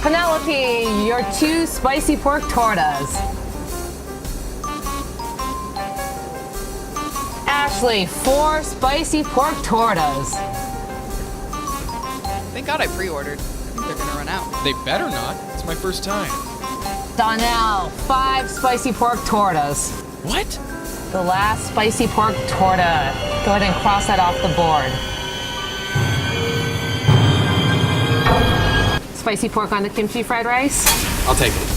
Penelope, your 2 spicy pork tortas. Ashley, 4 spicy pork tortas. Thank God I pre-ordered. I think they're gonna run out. They better not. It's my first time. Donnell, 5 spicy pork tortas. What? The last spicy pork torta. Go ahead and cross that off the board. Spicy pork on the kimchi fried rice. I'll take it.